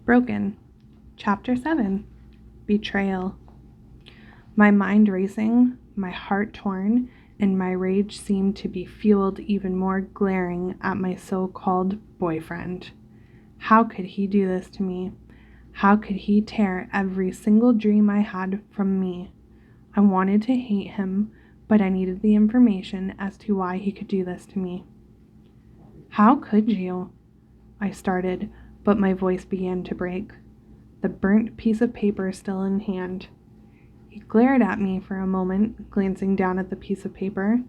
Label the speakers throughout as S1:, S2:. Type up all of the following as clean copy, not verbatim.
S1: Broken. Chapter 7. Betrayal. My mind racing, my heart torn, and my rage seemed to be fueled even more glaring at my so-called boyfriend. How could he do this to me? How could he tear every single dream I had from me? I wanted to hate him, but I needed the information as to why he could do this to me. How could you? I started, but my voice began to break, the burnt piece of paper still in hand. He glared at me for a moment, glancing down at the piece of paper.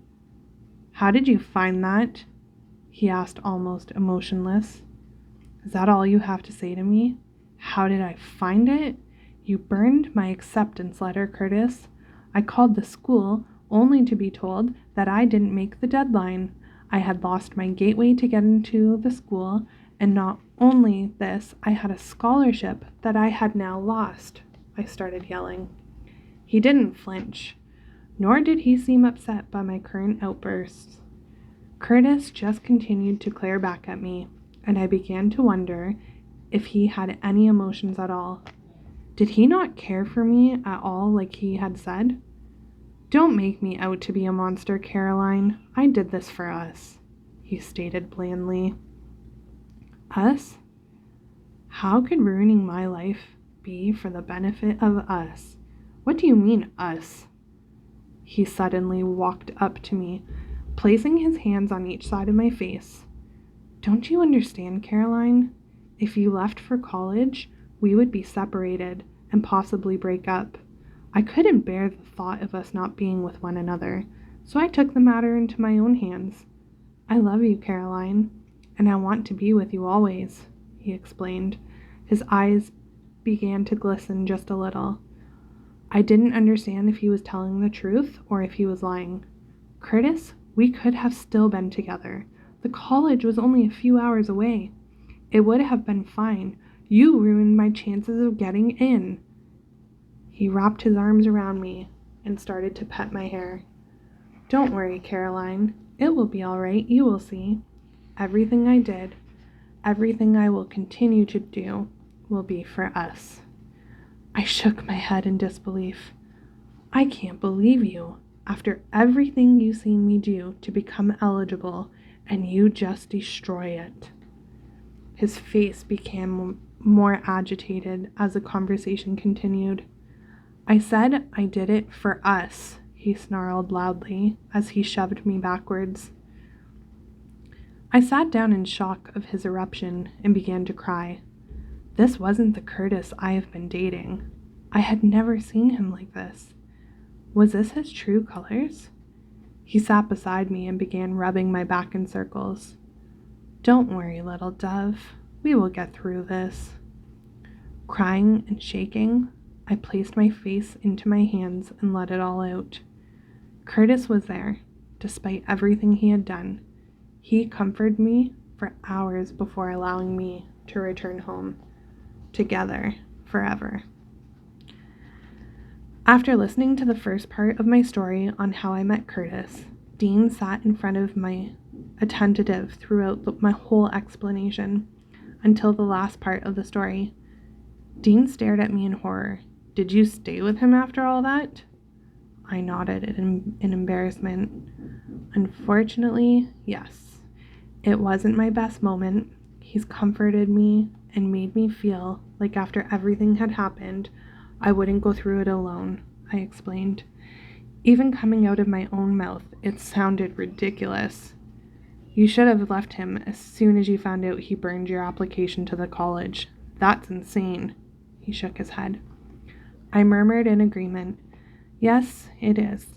S1: How did you find that? He asked, almost emotionless. Is that all you have to say to me? How did I find it? You burned my acceptance letter, Curtis. I called the school only to be told that I didn't make the deadline. I had lost my gateway to get into the school, and not only this, I had a scholarship that I had now lost. I started yelling. He didn't flinch, nor did he seem upset by my current outbursts. Curtis just continued to glare back at me, and I began to wonder if he had any emotions at all. Did he not care for me at all like he had said? Don't make me out to be a monster, Caroline. I did this for us, he stated blandly. Us? How could ruining my life be for the benefit of us? What do you mean, us? He suddenly walked up to me, placing his hands on each side of my face. Don't you understand, Caroline? If you left for college, we would be separated and possibly break up. I couldn't bear the thought of us not being with one another, so I took the matter into my own hands. I love you, Caroline, and I want to be with you always, he explained. His eyes began to glisten just a little. I didn't understand if he was telling the truth or if he was lying. Curtis, we could have still been together. The college was only a few hours away. It would have been fine. You ruined my chances of getting in. He wrapped his arms around me and started to pet my hair. Don't worry, Caroline. It will be all right. You will see. Everything I did, everything I will continue to do, will be for us. I shook my head in disbelief. I can't believe you. After everything you've seen me do to become eligible, and you just destroy it. His face became more agitated as the conversation continued. I said I did it for us, he snarled loudly as he shoved me backwards. I sat down in shock of his eruption and began to cry. This wasn't the Curtis I have been dating. I had never seen him like this. Was this his true colors? He sat beside me and began rubbing my back in circles. Don't worry, little dove. We will get through this. Crying and shaking, I placed my face into my hands and let it all out. Curtis was there, despite everything he had done. He comforted me for hours before allowing me to return home, together, forever. After listening to the first part of my story on how I met Curtis, Dean sat in front of me, attentive throughout my whole explanation, until the last part of the story. Dean stared at me in horror. Did you stay with him after all that? I nodded in embarrassment. Unfortunately, yes. It wasn't my best moment. He's comforted me and made me feel like after everything had happened, I wouldn't go through it alone, I explained. Even coming out of my own mouth, it sounded ridiculous. You should have left him as soon as you found out he burned your application to the college. That's insane. He shook his head. I murmured in agreement. Yes, it is.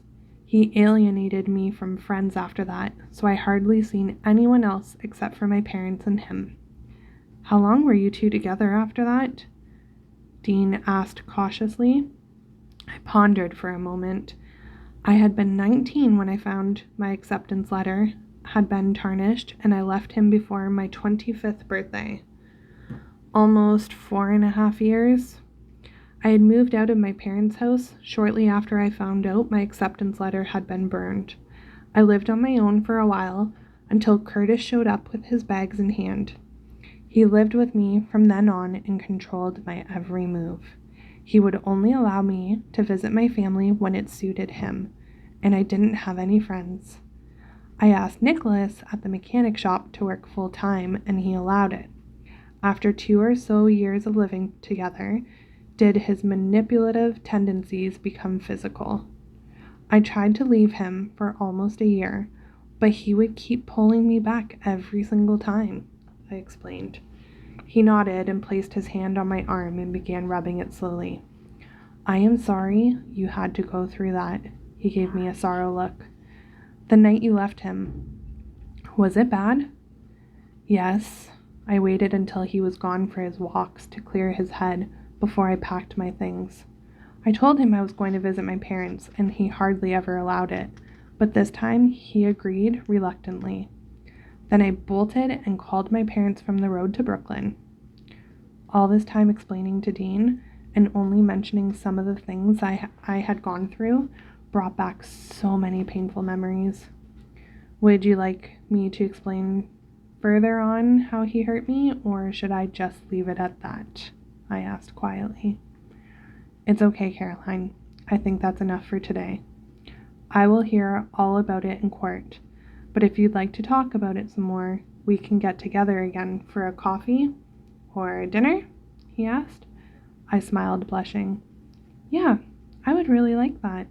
S1: He alienated me from friends after that, so I hardly seen anyone else except for my parents and him. How long were you two together after that? Dean asked cautiously. I pondered for a moment. I had been 19 when I found my acceptance letter had been tarnished, and I left him before my 25th birthday. Almost 4.5 years. I had moved out of my parents' house shortly after I found out my acceptance letter had been burned. I lived on my own for a while until Curtis showed up with his bags in hand. He lived with me from then on and controlled my every move. He would only allow me to visit my family when it suited him, and I didn't have any friends. I asked Nicholas at the mechanic shop to work full-time, and he allowed it. After 2 or so years of living together, did his manipulative tendencies become physical. I tried to leave him for almost a year, but he would keep pulling me back every single time, I explained. He nodded and placed his hand on my arm and began rubbing it slowly. I am sorry you had to go through that. He gave me a sorrow look. The night you left him, was it bad? Yes. I waited until he was gone for his walks to clear his head before I packed my things. I told him I was going to visit my parents, and he hardly ever allowed it, but this time he agreed reluctantly. Then I bolted and called my parents from the road to Brooklyn. All this time explaining to Dean and only mentioning some of the things I had gone through brought back so many painful memories. Would you like me to explain further on how he hurt me, or should I just leave it at that? I asked quietly. It's okay, Caroline. I think that's enough for today. I will hear all about it in court, but if you'd like to talk about it some more, we can get together again for a coffee or dinner, he asked. I smiled, blushing. Yeah, I would really like that.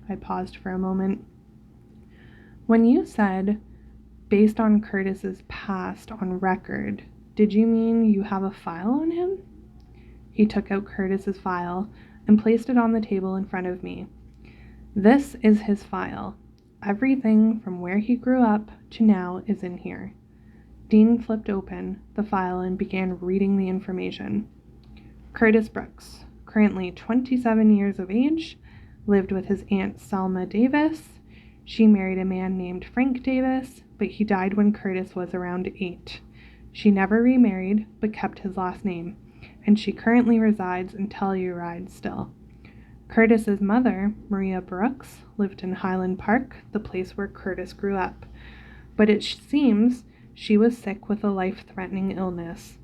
S1: I paused for a moment. When you said, based on Curtis's past on record, did you mean you have a file on him? He took out Curtis's file and placed it on the table in front of me. This is his file. Everything from where he grew up to now is in here. Dean flipped open the file and began reading the information. Curtis Brooks, currently 27 years of age, lived with his aunt Selma Davis. She married a man named Frank Davis, but he died when Curtis was around 8. She never remarried, but kept his last name, and she currently resides in Telluride still. Curtis's mother, Maria Brooks, lived in Highland Park, the place where Curtis grew up, but it seems she was sick with a life-threatening illness.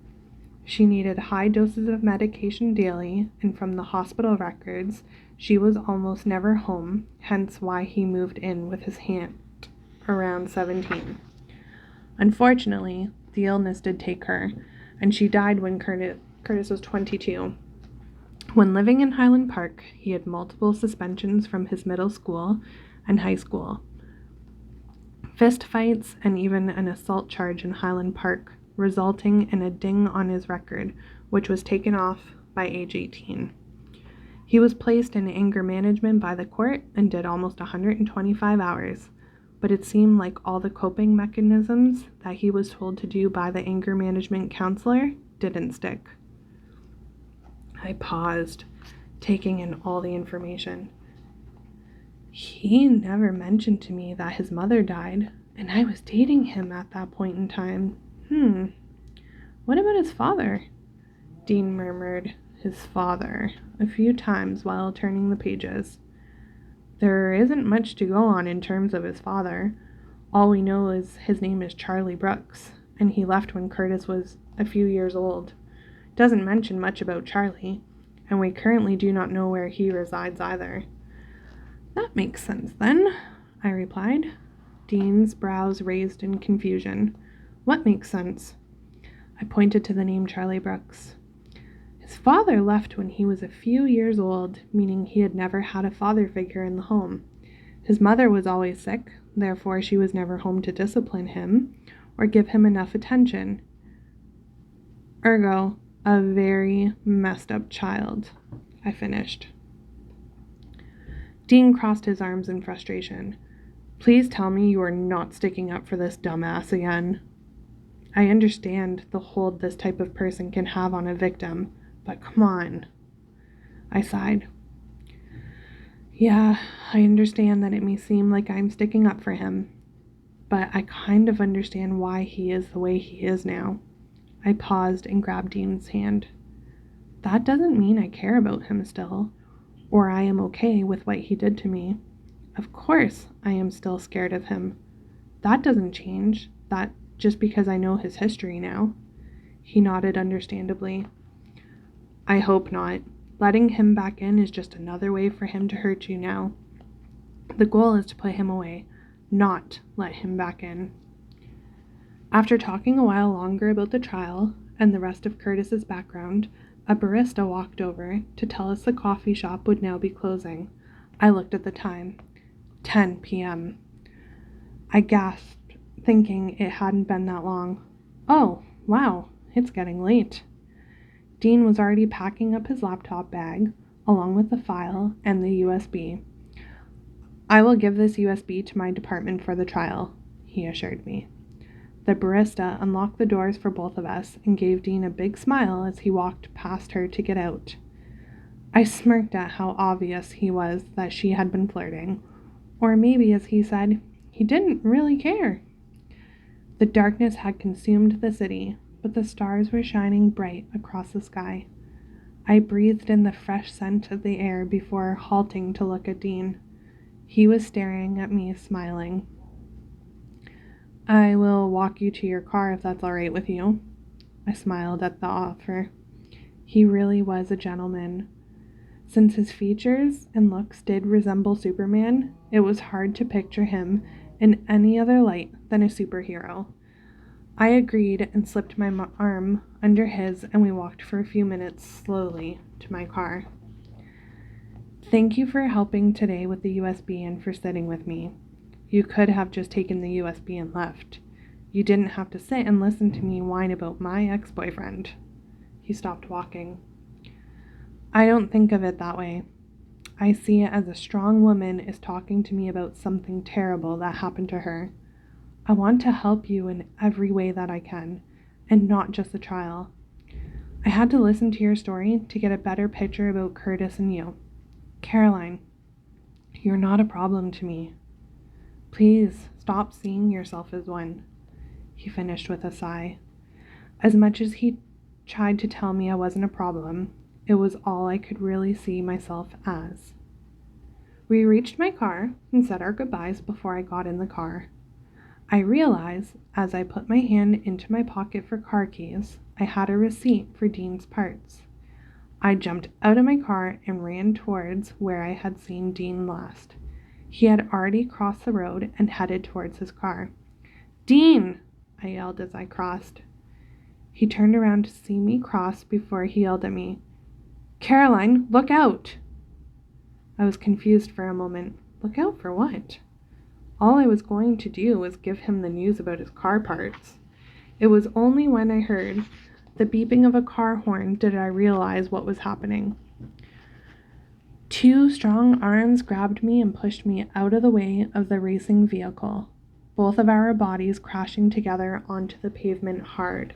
S1: She needed high doses of medication daily, and from the hospital records, she was almost never home, hence why he moved in with his aunt around 17. Unfortunately, the illness did take her, and she died when Curtis was 22. When living in Highland Park, he had multiple suspensions from his middle school and high school, fist fights, and even an assault charge in Highland Park, resulting in a ding on his record, which was taken off by age 18. He was placed in anger management by the court and did almost 125 hours, but it seemed like all the coping mechanisms that he was told to do by the anger management counselor didn't stick. I paused, taking in all the information. He never mentioned to me that his mother died, and I was dating him at that point in time. What about his father? Dean murmured, his father, a few times while turning the pages. There isn't much to go on in terms of his father. All we know is his name is Charlie Brooks, and he left when Curtis was a few years old. Doesn't mention much about Charlie, and we currently do not know where he resides either. That makes sense then, I replied. Dean's brows raised in confusion. What makes sense? I pointed to the name Charlie Brooks. His father left when he was a few years old, meaning he had never had a father figure in the home. His mother was always sick, therefore she was never home to discipline him or give him enough attention. Ergo, a very messed up child, I finished. Dean crossed his arms in frustration. Please tell me you are not sticking up for this dumbass again. I understand the hold this type of person can have on a victim, but come on. I sighed. Yeah, I understand that it may seem like I'm sticking up for him, but I kind of understand why he is the way he is now. I paused and grabbed Dean's hand. That doesn't mean I care about him still, or I am okay with what he did to me. Of course, I am still scared of him. That doesn't change, that just because I know his history now. He nodded understandably. I hope not. Letting him back in is just another way for him to hurt you now. The goal is to put him away, not let him back in. After talking a while longer about the trial and the rest of Curtis's background, a barista walked over to tell us the coffee shop would now be closing. I looked at the time. 10 p.m. I gasped, thinking it hadn't been that long. Oh, wow, it's getting late. Dean was already packing up his laptop bag, along with the file and the USB. I will give this USB to my department for the trial, he assured me. The barista unlocked the doors for both of us and gave Dean a big smile as he walked past her to get out. I smirked at how obvious he was that she had been flirting, or maybe, as he said, he didn't really care. The darkness had consumed the city, but the stars were shining bright across the sky. I breathed in the fresh scent of the air before halting to look at Dean. He was staring at me, smiling. I will walk you to your car if that's all right with you. I smiled at the offer. He really was a gentleman. Since his features and looks did resemble Superman, it was hard to picture him in any other light than a superhero. I agreed and slipped my arm under his, and we walked for a few minutes slowly to my car. Thank you for helping today with the USB and for sitting with me. You could have just taken the USB and left. You didn't have to sit and listen to me whine about my ex-boyfriend. He stopped walking. I don't think of it that way. I see it as a strong woman is talking to me about something terrible that happened to her. I want to help you in every way that I can, and not just the trial. I had to listen to your story to get a better picture about Curtis and you. Caroline, you're not a problem to me. Please stop seeing yourself as one, he finished with a sigh. As much as he tried to tell me I wasn't a problem, it was all I could really see myself as. We reached my car and said our goodbyes before I got in the car. I realized, as I put my hand into my pocket for car keys, I had a receipt for Dean's parts. I jumped out of my car and ran towards where I had seen Dean last. He had already crossed the road and headed towards his car. Dean! I yelled as I crossed. He turned around to see me cross before he yelled at me, Caroline, look out! I was confused for a moment. Look out for what? All I was going to do was give him the news about his car parts. It was only when I heard the beeping of a car horn did I realize what was happening. Two strong arms grabbed me and pushed me out of the way of the racing vehicle, both of our bodies crashing together onto the pavement hard.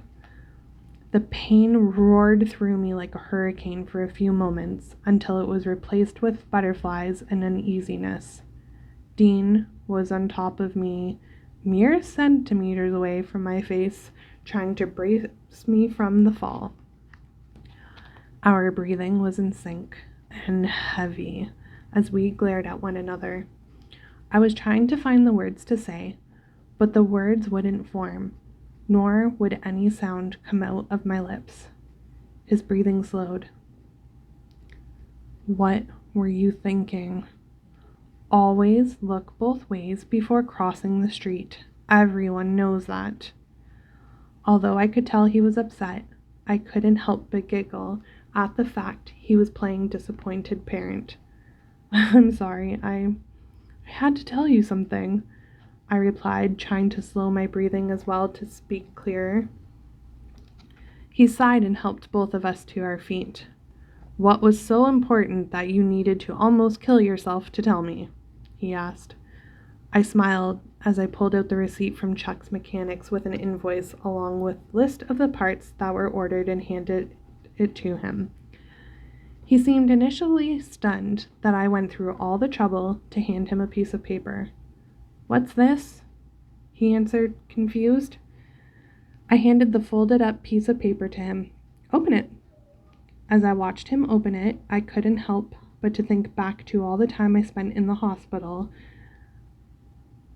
S1: The pain roared through me like a hurricane for a few moments until it was replaced with butterflies and uneasiness. Dean was on top of me, mere centimeters away from my face, trying to brace me from the fall. Our breathing was in sync and heavy as we glared at one another. I was trying to find the words to say, but the words wouldn't form, nor would any sound come out of my lips. His breathing slowed. What were you thinking? Always look both ways before crossing the street. Everyone knows that. Although I could tell he was upset, I couldn't help but giggle at the fact he was playing disappointed parent. I'm sorry, I had to tell you something, I replied, trying to slow my breathing as well to speak clearer. He sighed and helped both of us to our feet. What was so important that you needed to almost kill yourself to tell me? He asked. I smiled as I pulled out the receipt from Chuck's Mechanics with an invoice along with a list of the parts that were ordered and handed it to him. He seemed initially stunned that I went through all the trouble to hand him a piece of paper. What's this? He answered, confused. I handed the folded up piece of paper to him. Open it. As I watched him open it, I couldn't help but to think back to all the time I spent in the hospital,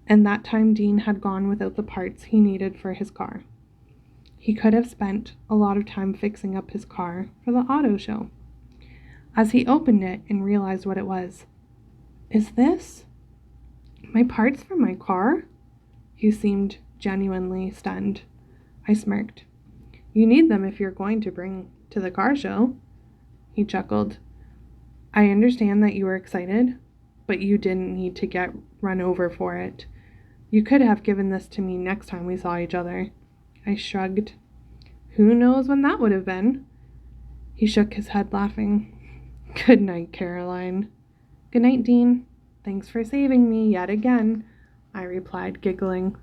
S1: and that time Dean had gone without the parts he needed for his car. He could have spent a lot of time fixing up his car for the auto show. As he opened it and realized what it was, "Is this my parts for my car?" He seemed genuinely stunned. I smirked. "You need them if you're going to bring to the car show." He chuckled. "I understand that you were excited, but you didn't need to get run over for it. You could have given this to me next time we saw each other." I shrugged. "Who knows when that would have been?" He shook his head, laughing. "Good night, Caroline." "Good night, Dean. Thanks for saving me yet again," I replied, giggling.